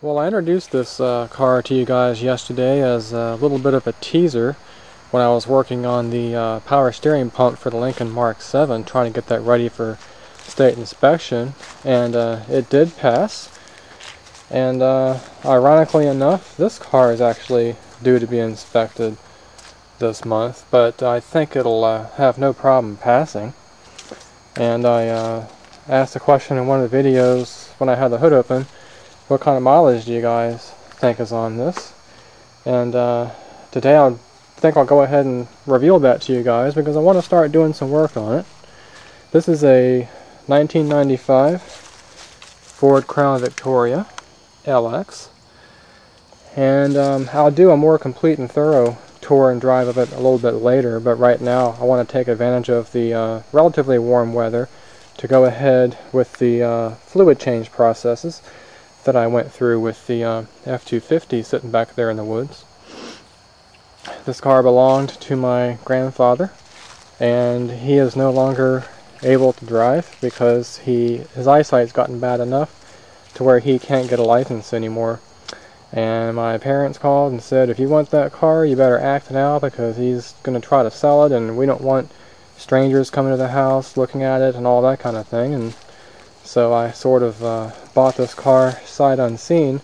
Well, I introduced this car to you guys yesterday as a little bit of a teaser when I was working on the power steering pump for the Lincoln Mark 7, trying to get that ready for state inspection, and it did pass. And ironically enough, this car is actually due to be inspected this month, but I think it'll have no problem passing. And I asked a question in one of the videos when I had the hood open: what kind of mileage do you guys think is on this? And today I think I'll go ahead and reveal that to you guys because I want to start doing some work on it. This is a 1995 Ford Crown Victoria LX, and I'll do a more complete and thorough tour and drive of it a little bit later, but right now I want to take advantage of the relatively warm weather to go ahead with the fluid change processes that I went through with the F-250 sitting back there in the woods. This car belonged to my grandfather, and he is no longer able to drive because his eyesight's gotten bad enough to where he can't get a license anymore. And my parents called and said, if you want that car, you better act now because he's going to try to sell it, and we don't want strangers coming to the house looking at it and all that kind of thing. And so I sort of bought this car sight unseen,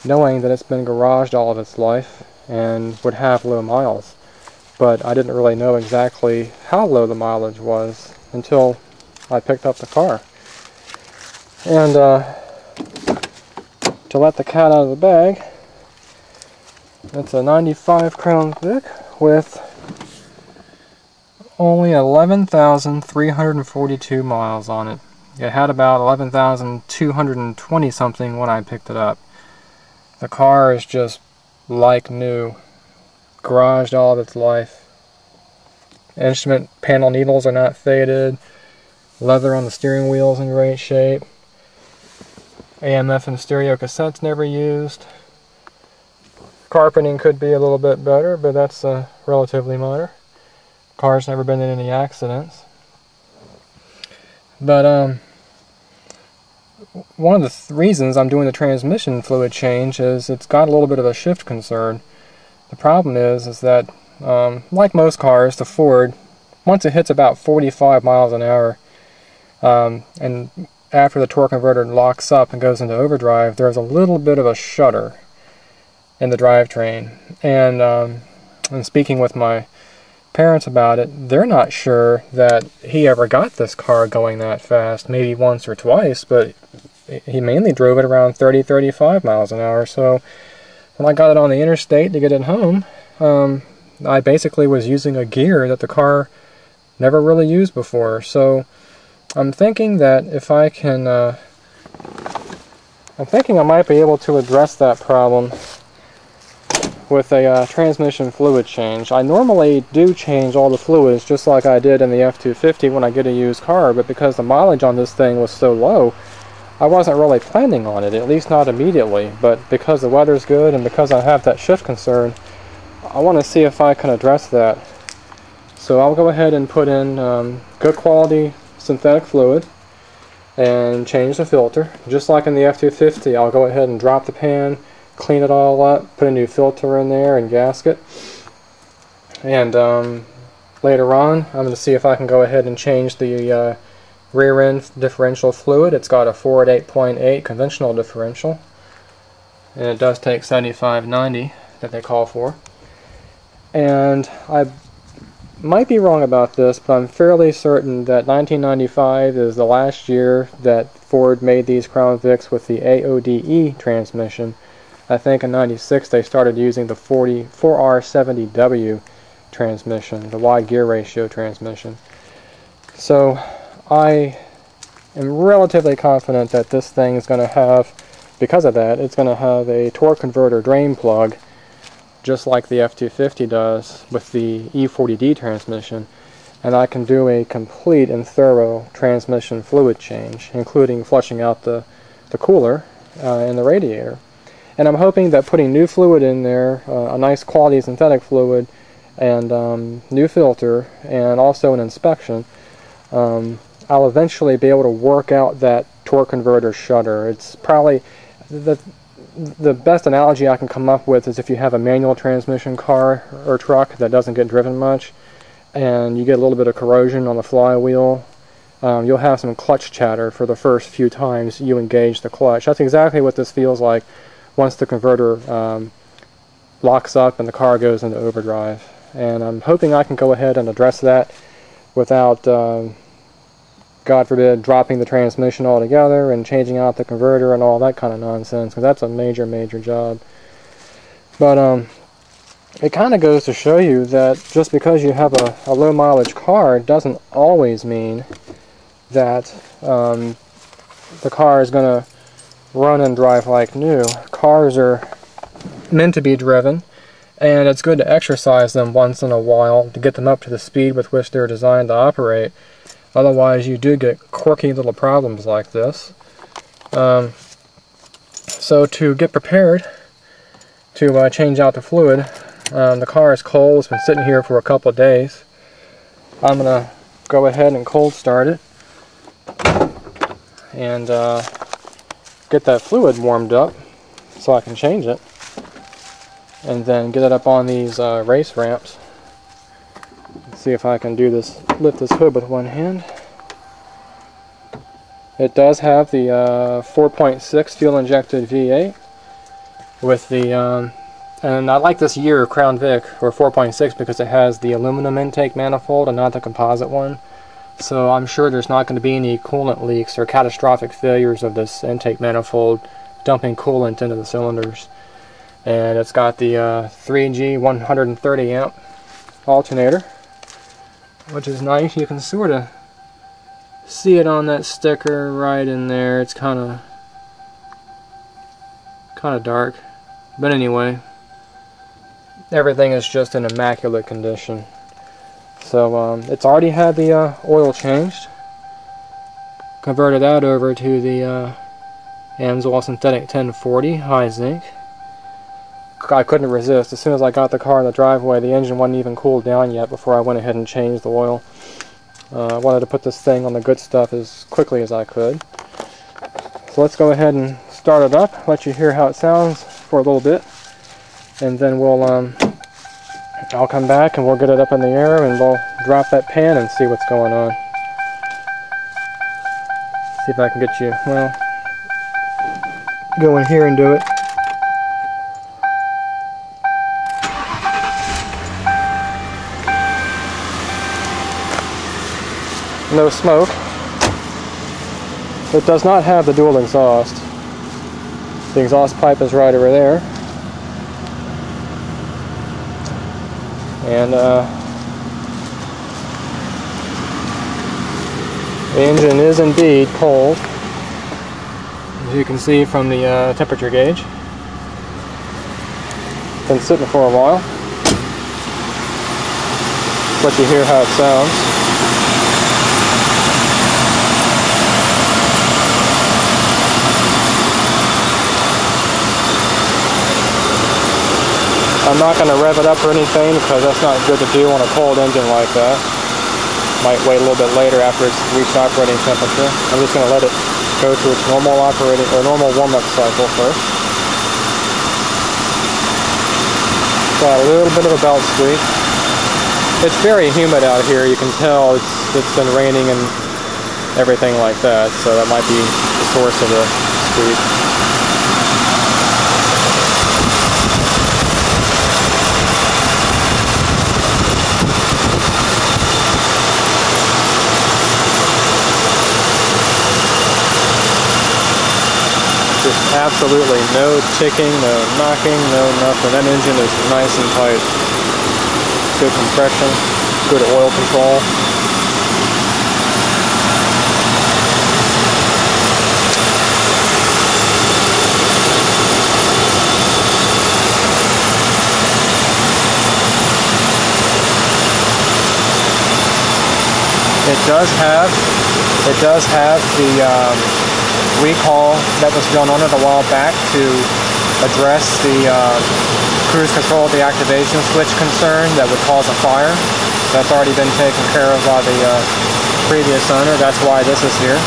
knowing that it's been garaged all of its life and would have low miles. But I didn't really know exactly how low the mileage was until I picked up the car. And to let the cat out of the bag, it's a 95 Crown Vic with only 11,342 miles on it. It had about 11,220 something when I picked it up. The car is just like new, garaged all of its life. Instrument panel needles are not faded. Leather on the steering wheel is in great shape. AM/FM and stereo cassettes never used. Carpeting could be a little bit better, but that's relatively minor. Car's never been in any accidents. But one of the reasons I'm doing the transmission fluid change is it's got a little bit of a shift concern. The problem is that, like most cars, the Ford, once it hits about 45 miles an hour, and after the torque converter locks up and goes into overdrive, there's a little bit of a shudder in the drivetrain. And speaking with my parents about it, they're not sure that he ever got this car going that fast, maybe once or twice, but he mainly drove it around 30-35 miles an hour. So when I got it on the interstate to get it home, I basically was using a gear that the car never really used before. So I'm thinking that if I can, I'm thinking I might be able to address that problem with a transmission fluid change. I normally do change all the fluids just like I did in the F-250 when I get a used car, but because the mileage on this thing was so low, I wasn't really planning on it, at least not immediately. But because the weather's good and because I have that shift concern, I want to see if I can address that. So I'll go ahead and put in good quality synthetic fluid and change the filter. Just like in the F-250, I'll go ahead and drop the pan, clean it all up, put a new filter in there and gasket. And later on, I'm going to see if I can go ahead and change the rear end differential fluid. It's got a Ford 8.8 conventional differential, and it does take 75/90 that they call for. And I might be wrong about this, but I'm fairly certain that 1995 is the last year that Ford made these Crown Vics with the AODE transmission. I think in '96 they started using the 4R70W transmission, the wide gear ratio transmission. So I am relatively confident that this thing is going to have, because of that, it's going to have a torque converter drain plug, just like the F-250 does with the E40D transmission, and I can do a complete and thorough transmission fluid change, including flushing out the cooler and the radiator. And I'm hoping that putting new fluid in there, a nice quality synthetic fluid, and new filter, and also an inspection, I'll eventually be able to work out that torque converter shudder. It's probably, the best analogy I can come up with is if you have a manual transmission car or truck that doesn't get driven much, and you get a little bit of corrosion on the flywheel, you'll have some clutch chatter for the first few times you engage the clutch. That's exactly what this feels like once the converter locks up and the car goes into overdrive. And I'm hoping I can go ahead and address that without, God forbid, dropping the transmission altogether and changing out the converter and all that kind of nonsense, because that's a major, major job. But it kind of goes to show you that just because you have a low mileage car doesn't always mean that the car is going to run and drive like new. Cars are meant to be driven, and it's good to exercise them once in a while to get them up to the speed with which they're designed to operate. Otherwise, you do get quirky little problems like this. So to get prepared to change out the fluid, the car is cold. It's been sitting here for a couple of days. I'm going to go ahead and cold start it and get that fluid warmed up so I can change it, and then get it up on these race ramps. Let's see if I can do this, lift this hood with one hand. It does have the 4.6 fuel injected V8 with the, and I like this year Crown Vic or 4.6 because it has the aluminum intake manifold and not the composite one. So I'm sure there's not going to be any coolant leaks or catastrophic failures of this intake manifold dumping coolant into the cylinders. And it's got the 3G 130 amp alternator, which is nice. You can sort of see it on that sticker right in there. It's kind of dark, but anyway, everything is just in immaculate condition. So it's already had the oil changed. Converted that over to the Amsoil Synthetic 1040 high zinc. I couldn't resist. As soon as I got the car in the driveway, the engine wasn't even cooled down yet before I went ahead and changed the oil. I wanted to put this thing on the good stuff as quickly as I could. So let's go ahead and start it up, let you hear how it sounds for a little bit, and then we'll I'll come back and we'll get it up in the air and we'll drop that pan and see what's going on. See if I can get you, well, go in here and do it. No smoke. It does not have the dual exhaust. The exhaust pipe is right over there. And the engine is indeed cold, as you can see from the temperature gauge. Been sitting for a while. Let you hear how it sounds. I'm not going to rev it up or anything because that's not good to do on a cold engine like that. Might wait a little bit later after it's reached operating temperature. I'm just going to let it go to its normal operating or normal warm-up cycle first. Got a little bit of a belt squeak. It's very humid out here. You can tell it's been raining and everything like that, so that might be the source of the squeak. Just absolutely no ticking, no knocking, no nothing. That engine is nice and tight. Good compression, good oil control. It does have the recall that was done on it a while back to address the cruise control deactivation switch concern that would cause a fire. That's already been taken care of by the previous owner. That's why this is here.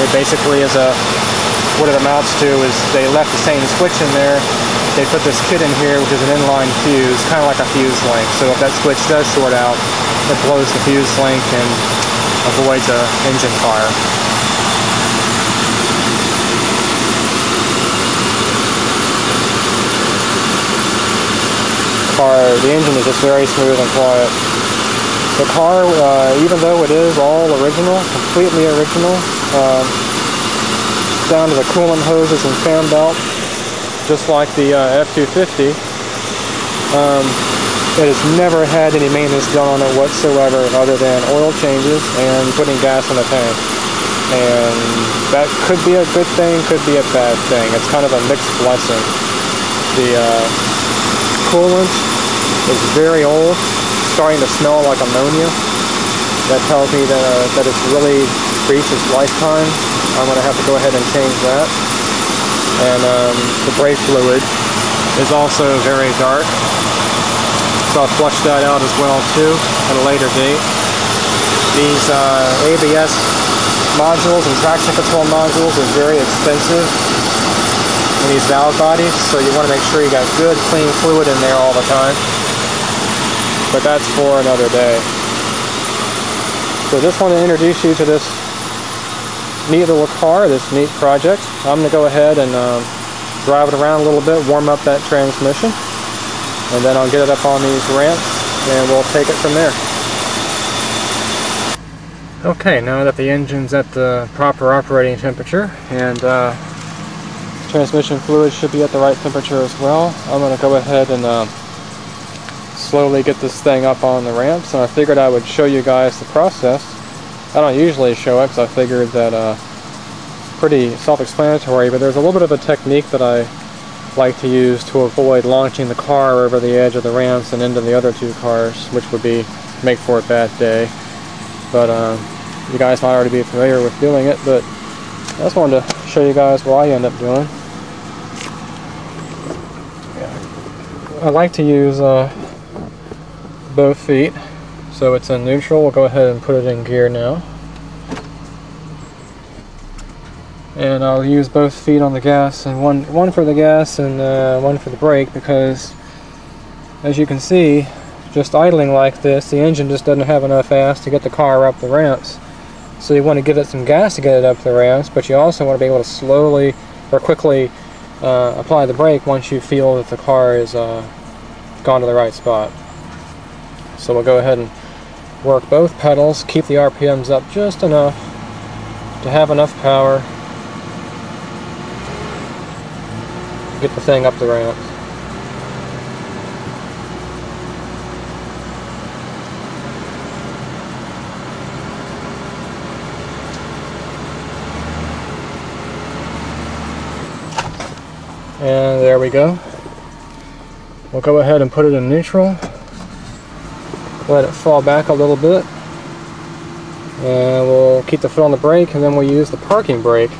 It basically is a what it amounts to is they left the same switch in there. They put this kit in here, which is an inline fuse, kind of like a fuse link. So if that switch does short out, it blows the fuse link and avoids an engine fire. The engine is just very smooth and quiet. The car, even though it is all original, completely original, down to the coolant hoses and fan belt, just like the F-250, it has never had any maintenance done on it whatsoever other than oil changes and putting gas in the tank. And that could be a good thing, could be a bad thing. It's kind of a mixed blessing. The coolant is very old, starting to smell like ammonia. That tells me that it's really reached its lifetime. I'm going to have to go ahead and change that. And the brake fluid is also very dark, so I'll flush that out as well too at a later date. These ABS modules and traction control modules are very expensive in these valve bodies, so you want to make sure you got good clean fluid in there all the time. But that's for another day. So just want to introduce you to this neat little car, this neat project. I'm going to go ahead and drive it around a little bit, warm up that transmission, and then I'll get it up on these ramps and we'll take it from there. Okay, now that the engine's at the proper operating temperature and transmission fluid should be at the right temperature as well, I'm going to go ahead and slowly get this thing up on the ramps, and I figured I would show you guys the process. I don't usually show it because I figured that it's pretty self-explanatory, but there's a little bit of a technique that I like to use to avoid launching the car over the edge of the ramps and into the other two cars, which would make for a bad day. But you guys might already be familiar with doing it, but I just wanted to show you guys what I end up doing. I like to use both feet, so it's in neutral. We'll go ahead and put it in gear now, and I'll use both feet on the gas, and one for the gas and one for the brake, because as you can see, just idling like this, the engine just doesn't have enough ass to get the car up the ramps. So you want to give it some gas to get it up the ramps, but you also want to be able to slowly or quickly apply the brake once you feel that the car is gone to the right spot. So we'll go ahead and work both pedals, keep the RPMs up just enough to have enough power to get the thing up the ramp. And there we go. We'll go ahead and put it in neutral. Let it fall back a little bit, and we'll keep the foot on the brake, and then we'll use the parking brake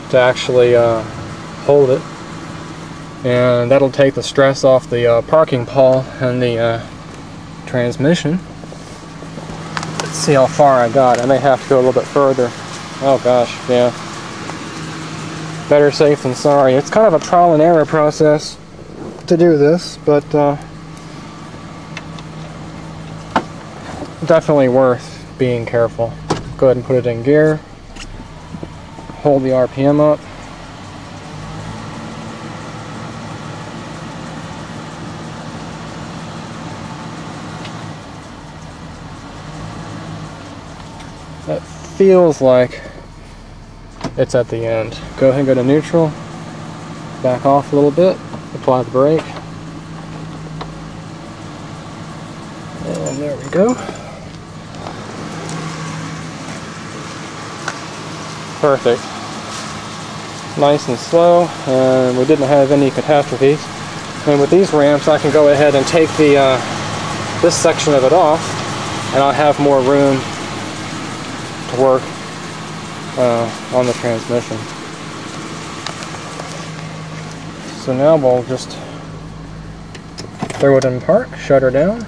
to actually hold it, and that'll take the stress off the parking pawl and the transmission. Let's see how far I got. I may have to go a little bit further. Oh gosh, yeah. Better safe than sorry. It's kind of a trial and error process to do this, but definitely worth being careful. Go ahead and put it in gear. Hold the RPM up. That feels like it's at the end. Go ahead and go to neutral. Back off a little bit. Apply the brake. And there we go. Perfect. Nice and slow, and we didn't have any catastrophes. And with these ramps, I can go ahead and take the this section of it off, and I'll have more room to work on the transmission. So now we'll just throw it in park, shut her down,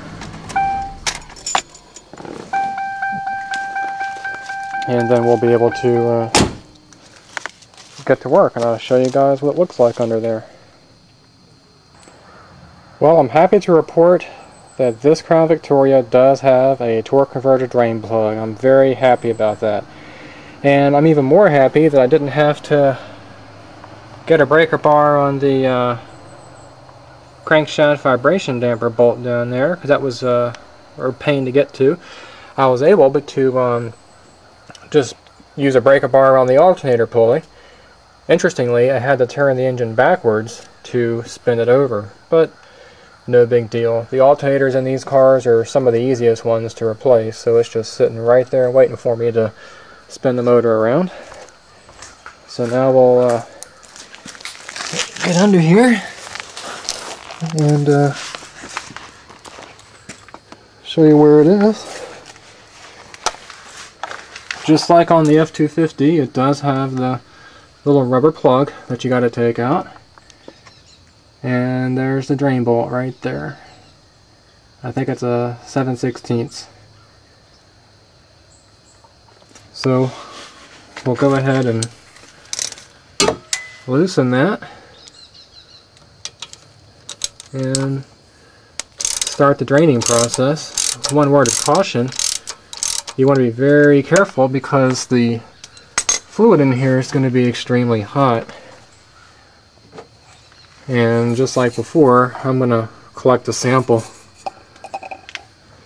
and then we'll be able to get to work and I'll show you guys what it looks like under there. Well, I'm happy to report that this Crown Victoria does have a torque converter drain plug. I'm very happy about that. And I'm even more happy that I didn't have to get a breaker bar on the crankshaft vibration damper bolt down there, because that was a pain to get to. I was able to just use a breaker bar on the alternator pulley. Interestingly, I had to turn the engine backwards to spin it over, but no big deal. The alternators in these cars are some of the easiest ones to replace, so it's just sitting right there waiting for me to spin the motor around. So now we'll get under here and show you where it is. Just like on the F-250, it does have the little rubber plug that you got to take out. And there's the drain bolt right there. I think it's a 7/16. So we'll go ahead and loosen that and start the draining process. One word of caution: you want to be very careful because the fluid in here is going to be extremely hot. And just like before, I'm going to collect a sample.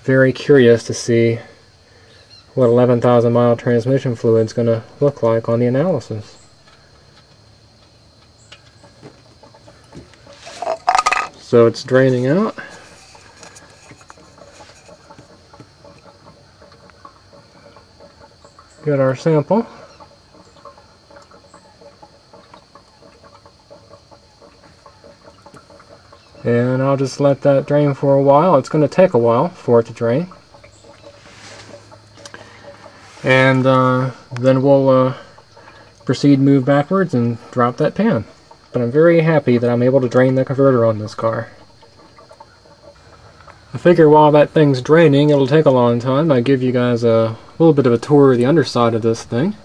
Very curious to see what 11,000 mile transmission fluid is going to look like on the analysis. So it's draining out. Got our sample. And I'll just let that drain for a while. It's going to take a while for it to drain. And then we'll proceed to move backwards and drop that pan. But I'm very happy that I'm able to drain the converter on this car. I figure while that thing's draining, it'll take a long time. I give you guys a little bit of a tour of the underside of this thing.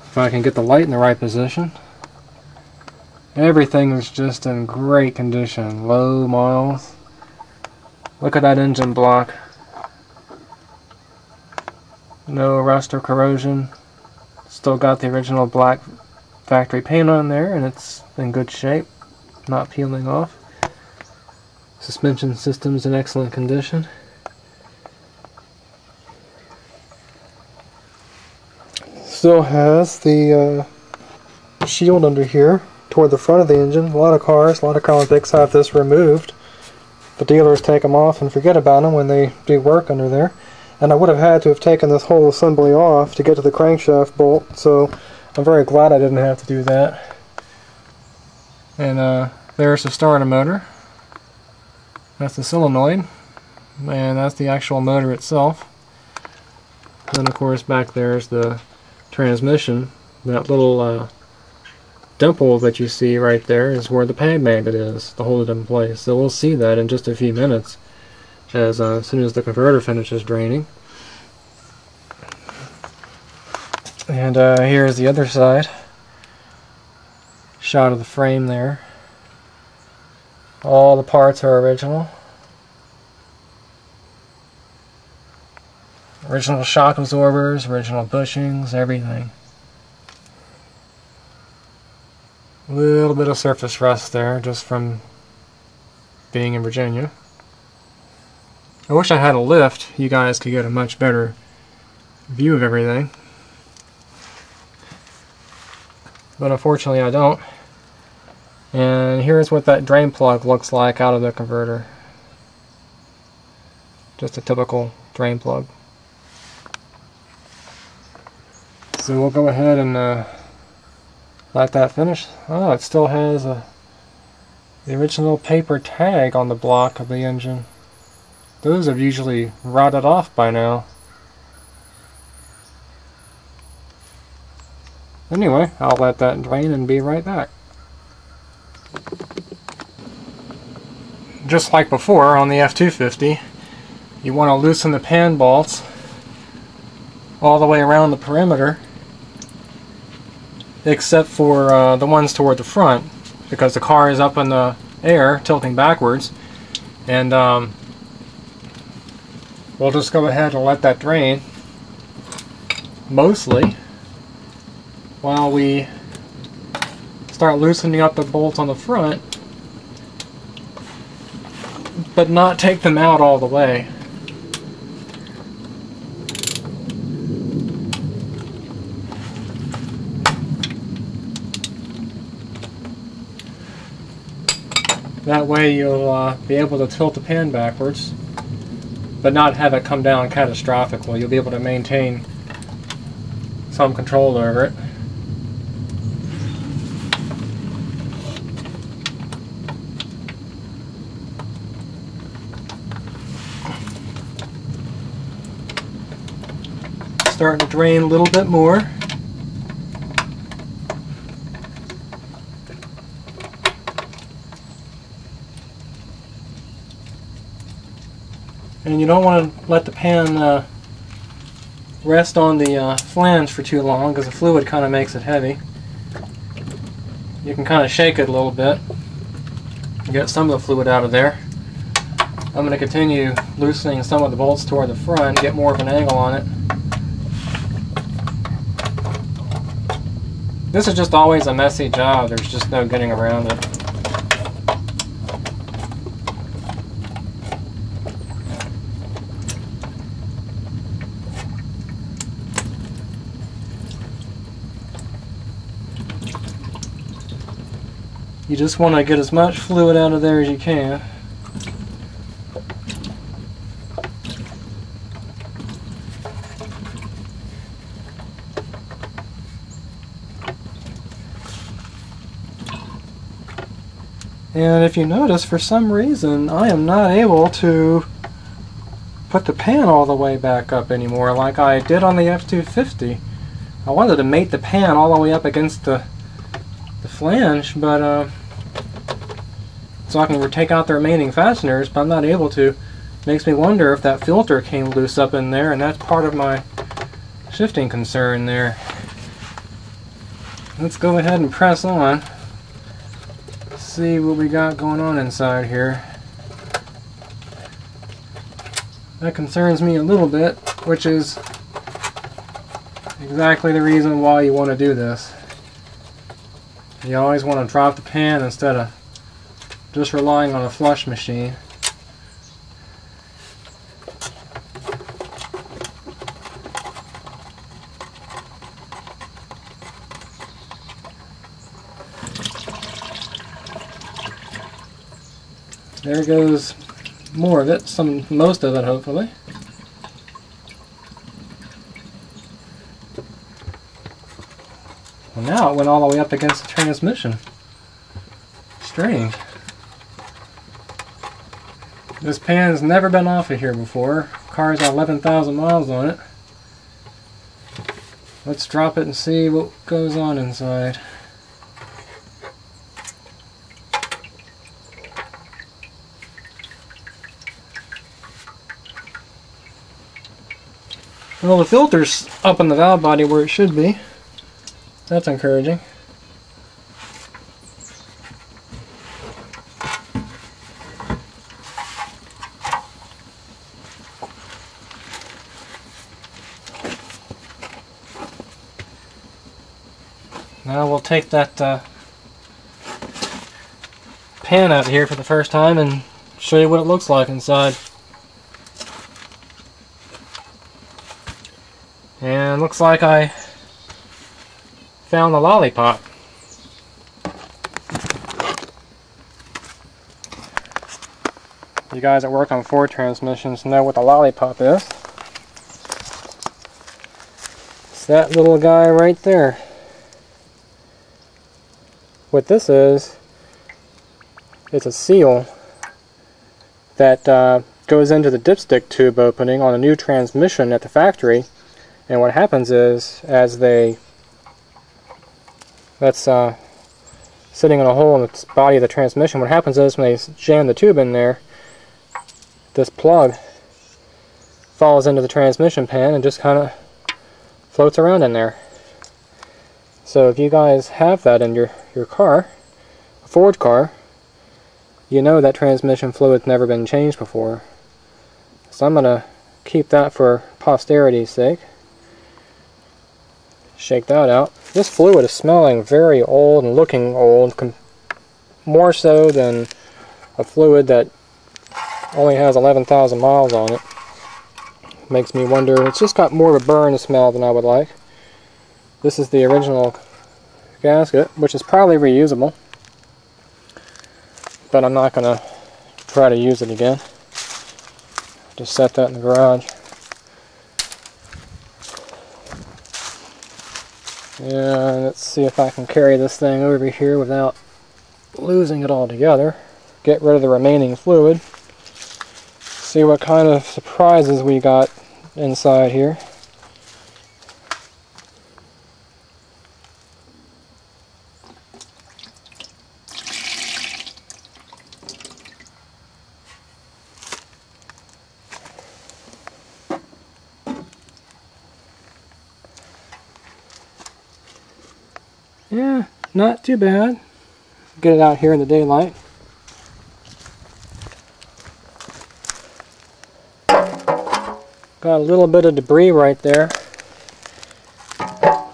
If I can get the light in the right position. Everything is just in great condition. Low miles. Look at that engine block. No rust or corrosion. Still got the original black factory paint on there, and it's in good shape. Not peeling off. Suspension system's in excellent condition. Still has the shield under here toward the front of the engine. A lot of cars, a lot of Crown Vics have this removed. The dealers take them off and forget about them when they do work under there. And I would have had to have taken this whole assembly off to get to the crankshaft bolt, so I'm very glad I didn't have to do that. And there's the starter motor. That's the solenoid, and that's the actual motor itself. Then of course back there's the transmission. That little dimple that you see right there is where the pad magnet is to hold it in place. So we'll see that in just a few minutes, as soon as the converter finishes draining. And here's the other side. Shot of the frame there. All the parts are original. Original shock absorbers, original bushings, everything. A little bit of surface rust there, just from being in Virginia. I wish I had a lift. You guys could get a much better view of everything. But unfortunately I don't. And here's what that drain plug looks like out of the converter. Just a typical drain plug. So we'll go ahead and let that finish. Oh, it still has the original paper tag on the block of the engine. Those have usually rotted off by now. Anyway, I'll let that drain and be right back. Just like before on the F-250, you want to loosen the pan bolts all the way around the perimeter except for the ones toward the front, because the car is up in the air tilting backwards, and we'll just go ahead and let that drain mostly while we start loosening up the bolts on the front, but not take them out all the way. That way you'll be able to tilt the pan backwards, but not have it come down catastrophically. You'll be able to maintain some control over it. Starting to drain a little bit more. And you don't want to let the pan rest on the flange for too long, because the fluid kind of makes it heavy. You can kind of shake it a little bit and get some of the fluid out of there. I'm going to continue loosening some of the bolts toward the front, get more of an angle on it. This is just always a messy job. There's just no getting around it. You just want to get as much fluid out of there as you can. And if you notice, for some reason, I am not able to put the pan all the way back up anymore like I did on the F-250. I wanted to mate the pan all the way up against the flange, but so I can take out the remaining fasteners, but I'm not able to. Makes me wonder if that filter came loose up in there, and that's part of my shifting concern there. Let's go ahead and press on. See what we got going on inside here. That concerns me a little bit, which is exactly the reason why you want to do this. You always want to drop the pan instead of just relying on a flush machine. There goes more of it, most of it hopefully. Well, now it went all the way up against the transmission. Strange. This pan's never been off of here before. Car's got 11,000 miles on it. Let's drop it and see what goes on inside. Well, the filter's up in the valve body where it should be. That's encouraging. Now we'll take that pan out of here for the first time and show you what it looks like inside. And looks like I found the lollipop. You guys that work on Ford transmissions know what the lollipop is. It's that little guy right there. What this is, it's a seal that goes into the dipstick tube opening on a new transmission at the factory. And what happens is, as that's sitting in a hole in the body of the transmission, what happens is when they jam the tube in there, this plug falls into the transmission pan and just kind of floats around in there. So if you guys have that in your car, a Ford car, you know that transmission fluid's never been changed before. So I'm going to keep that for posterity's sake. Shake that out. This fluid is smelling very old and looking old, more so than a fluid that only has 11,000 miles on it. Makes me wonder, it's just got more of a burn smell than I would like. This is the original gasket, which is probably reusable, but I'm not going to try to use it again. Just set that in the garage. And let's see if I can carry this thing over here without losing it altogether. Get rid of the remaining fluid. See what kind of surprises we got inside here. Yeah, not too bad. Get it out here in the daylight. Got a little bit of debris right there.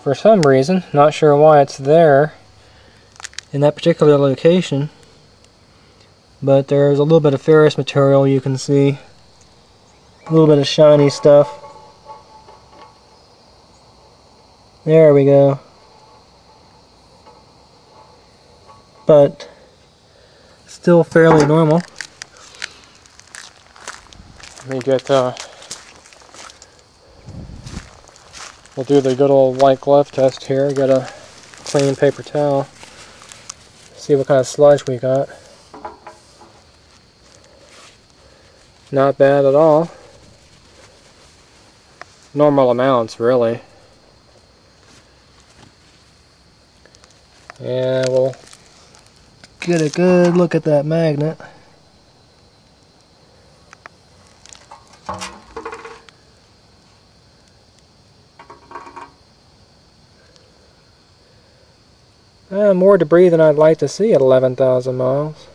For some reason, not sure why it's there in that particular location. But there's a little bit of ferrous material you can see. A little bit of shiny stuff. There we go. But still fairly normal. Let me get we'll do the good old white glove test here. Get a clean paper towel. See what kind of sludge we got. Not bad at all. Normal amounts, really. And we'll get a good look at that magnet. More debris than I'd like to see at 11,000 miles.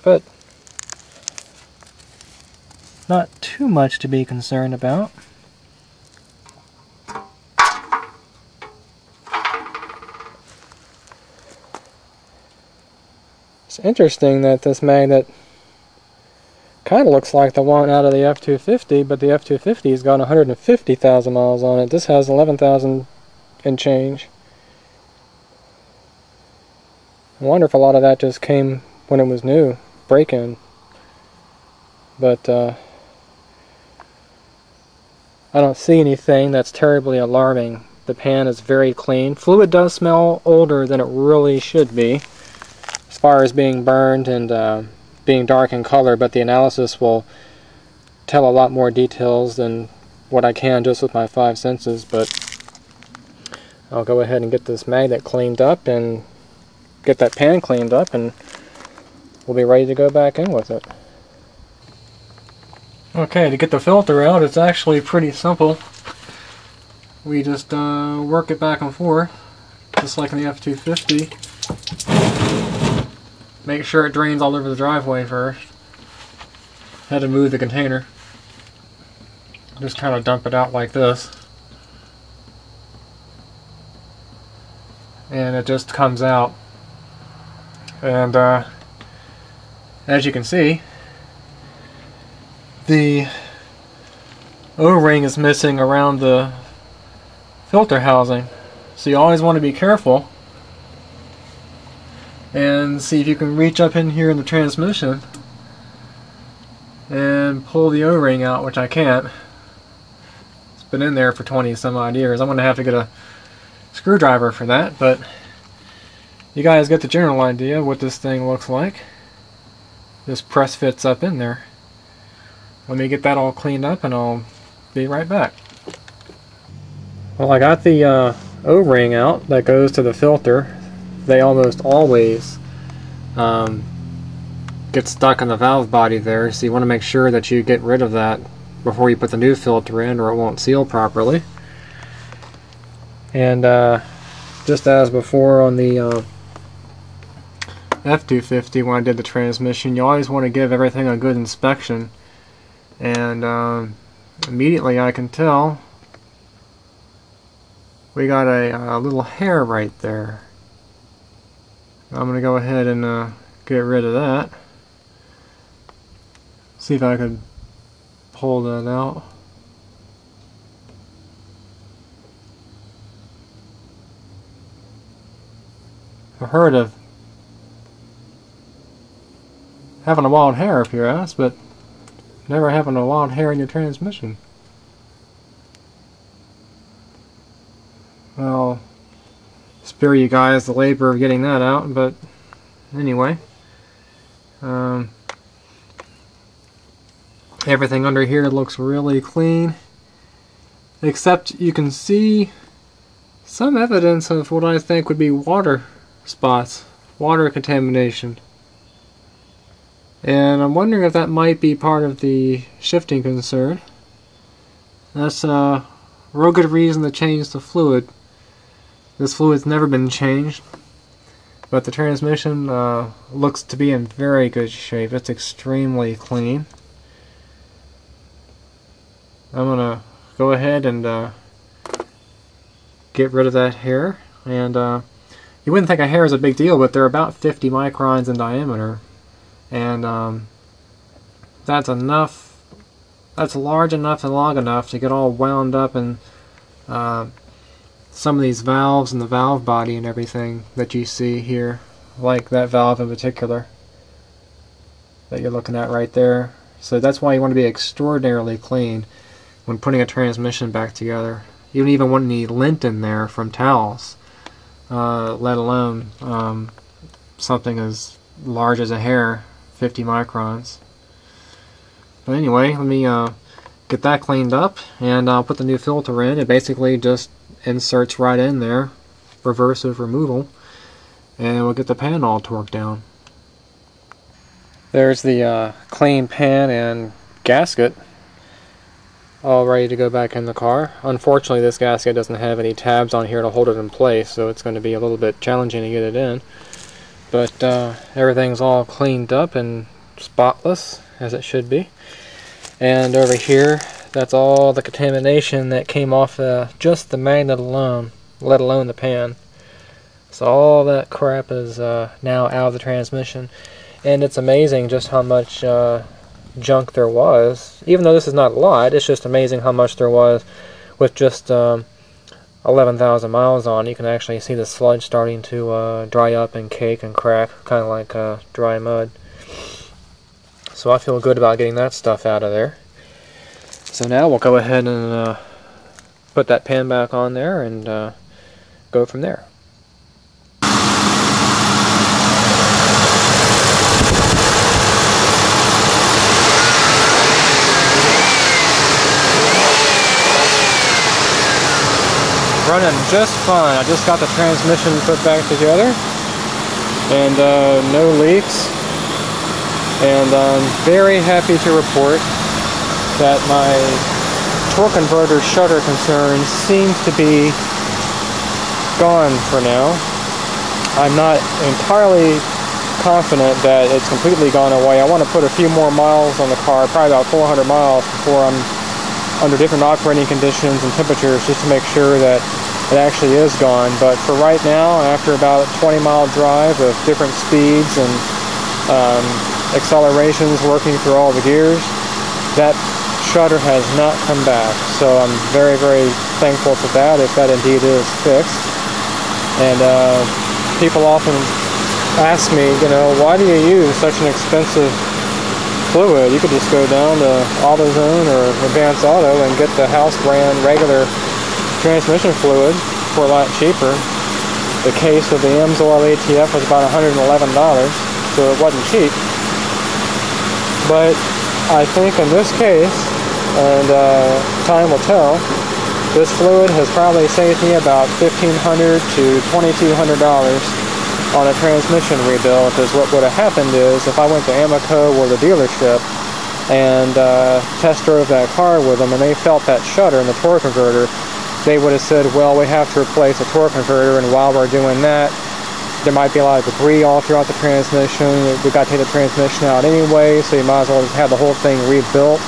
But not too much to be concerned about. It's interesting that this magnet kind of looks like the one out of the F-250, but the F-250's got 150,000 miles on it. This has 11,000 and change. I wonder if a lot of that just came when it was new, break-in. But I don't see anything that's terribly alarming. The pan is very clean. Fluid does smell older than it really should be, as far as being burned and being dark in color, but the analysis will tell a lot more details than what I can just with my 5 senses. But I'll go ahead and get this magnet cleaned up and get that pan cleaned up, and we'll be ready to go back in with it. Okay, to get the filter out, it's actually pretty simple. We just work it back and forth, just like in the F-250. Make sure it drains all over the driveway first. Had to move the container. Just kind of dump it out like this. And it just comes out. And as you can see, the O-ring is missing around the filter housing. So you always want to be careful and see if you can reach up in here in the transmission and pull the O-ring out, which I can't. It's been in there for 20 some odd years. I'm going to have to get a screwdriver for that, but you guys get the general idea what this thing looks like. This press fits up in there. Let me get that all cleaned up and I'll be right back. Well, I got the O-ring out that goes to the filter. They almost always get stuck in the valve body there, so you want to make sure that you get rid of that before you put the new filter in, or it won't seal properly. And just as before on the F-250, when I did the transmission, you always want to give everything a good inspection. And immediately I can tell we got a little hair right there. I'm going to go ahead and get rid of that. See if I could pull that out. I've heard of having a wild hair, if you ask, but never having a wild hair in your transmission. Well, spare you guys the labor of getting that out, but anyway. Everything under here looks really clean, except you can see some evidence of what I think would be water spots, water contamination. And I'm wondering if that might be part of the shifting concern. That's a real good reason to change the fluid. This fluid's never been changed, but the transmission looks to be in very good shape. It's extremely clean. I'm gonna go ahead and get rid of that hair. And you wouldn't think a hair is a big deal, but they're about 50 microns in diameter. And that's enough, that's large enough and long enough to get all wound up in some of these valves and the valve body and everything that you see here, like that valve in particular that you're looking at right there. So that's why you want to be extraordinarily clean when putting a transmission back together. You don't even want any lint in there from towels, let alone something as large as a hair, 50 microns. But anyway, let me get that cleaned up, and I'll put the new filter in. It basically just inserts right in there, reversive removal, and we'll get the pan all torqued down. There's the clean pan and gasket all ready to go back in the car. Unfortunately, this gasket doesn't have any tabs on here to hold it in place, so it's going to be a little bit challenging to get it in. But everything's all cleaned up and spotless, as it should be. And over here, that's all the contamination that came off just the magnet alone, let alone the pan. So all that crap is now out of the transmission. And it's amazing just how much junk there was. Even though this is not a lot, it's just amazing how much there was with just 11,000 miles on. You can actually see the sludge starting to dry up and cake and crack, kind of like dry mud. So I feel good about getting that stuff out of there. So now we'll go ahead and put that pan back on there and go from there. Running just fine. I just got the transmission put back together, and no leaks. And I'm very happy to report that my torque converter shudder concern seems to be gone for now. I'm not entirely confident that it's completely gone away. I want to put a few more miles on the car, probably about 400 miles, before I'm under different operating conditions and temperatures, just to make sure that it actually is gone. But for right now, after about a 20-mile drive of different speeds and accelerations working through all the gears, that shudder has not come back. So I'm very, very thankful for that, if that indeed is fixed. And people often ask me, you know, why do you use such an expensive fluid? You could just go down to AutoZone or Advanced Auto and get the house brand regular transmission fluid for a lot cheaper. The case of the AMSOIL ATF was about $111, so it wasn't cheap. But I think in this case, and time will tell, this fluid has probably saved me about $1,500 to $2,200 on a transmission rebuild, because what would have happened is, if I went to Amoco or the dealership and test drove that car with them, and they felt that shudder in the torque converter, they would have said, well, we have to replace the torque converter, and while we're doing that, there might be a lot of debris all throughout the transmission. We've got to take the transmission out anyway, so you might as well just have the whole thing rebuilt.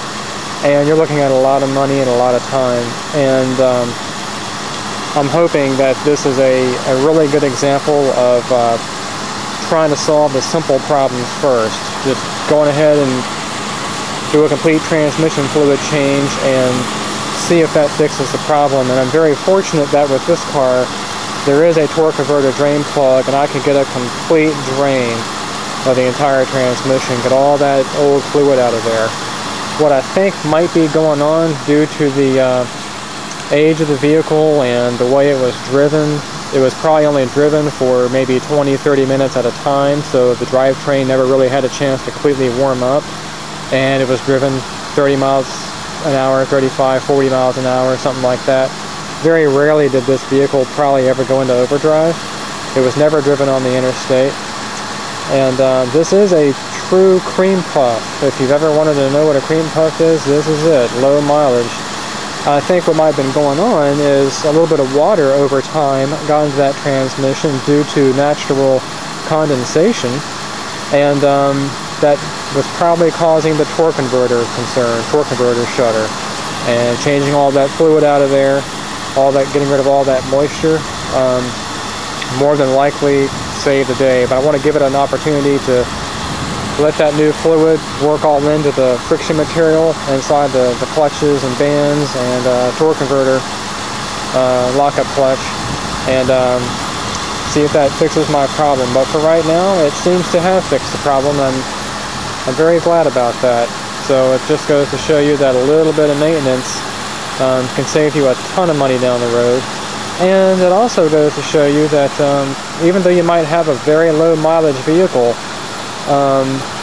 And you're looking at a lot of money and a lot of time. And I'm hoping that this is a really good example of trying to solve the simple problems first. Just going ahead and do a complete transmission fluid change and see if that fixes the problem. And I'm very fortunate that with this car, there is a torque converter drain plug, and I can get a complete drain of the entire transmission, get all that old fluid out of there. What I think might be going on due to the age of the vehicle and the way it was driven, it was probably only driven for maybe 20-30 minutes at a time, so the drivetrain never really had a chance to completely warm up, and it was driven 30 miles an hour, 35, 40 miles an hour, something like that. Very rarely did this vehicle probably ever go into overdrive. It was never driven on the interstate. And this is a true cream puff. If you've ever wanted to know what a cream puff is, this is it. Low mileage. I think what might have been going on is a little bit of water over time got into that transmission due to natural condensation. And that was probably causing the torque converter concern, torque converter shudder. And changing all that fluid out of there, getting rid of all that moisture, more than likely save the day. But I want to give it an opportunity to let that new fluid work all into the friction material inside the clutches and bands and torque converter lockup clutch, and see if that fixes my problem. But for right now, it seems to have fixed the problem, and I'm very glad about that. So it just goes to show you that a little bit of maintenance can save you a ton of money down the road. And it also goes to show you that even though you might have a very low mileage vehicle,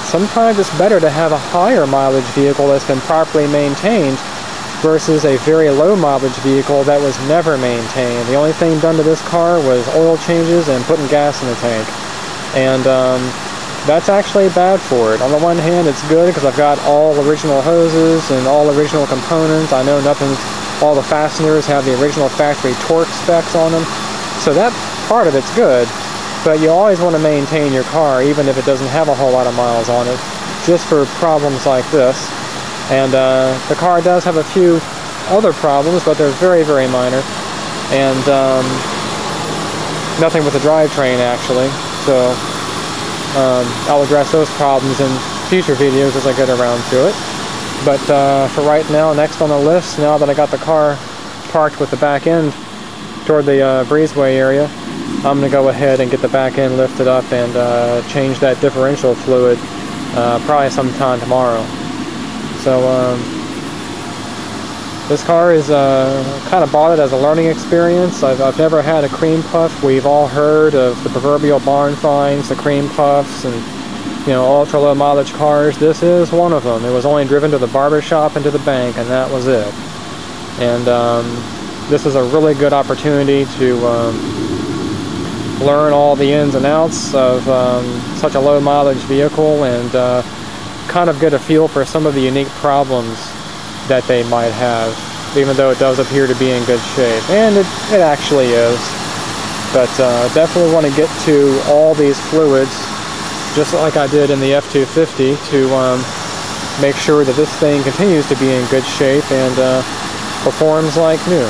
sometimes it's better to have a higher mileage vehicle that's been properly maintained versus a very low mileage vehicle that was never maintained. The only thing done to this car was oil changes and putting gas in the tank. And that's actually bad for it. On the one hand, it's good because I've got all original hoses and all original components. I know all the fasteners have the original factory torque specs on them. So that part of it's good, but you always want to maintain your car even if it doesn't have a whole lot of miles on it, just for problems like this. And the car does have a few other problems, but they're very, very minor. And nothing with the drivetrain, actually. So I'll address those problems in future videos as I get around to it. But for right now, next on the list, now that I got the car parked with the back end toward the breezeway area, I'm going to go ahead and get the back end lifted up and change that differential fluid probably sometime tomorrow. So this car is kind of bought it as a learning experience. I've never had a cream puff. We've all heard of the proverbial barn finds, the cream puffs, and ultra low mileage cars. This is one of them. It was only driven to the barber shop and to the bank, and that was it. And this is a really good opportunity to learn all the ins and outs of such a low mileage vehicle, and kind of get a feel for some of the unique problems that they might have, even though it does appear to be in good shape. And it actually is. But definitely want to get to all these fluids, just like I did in the F-250, to make sure that this thing continues to be in good shape and performs like new.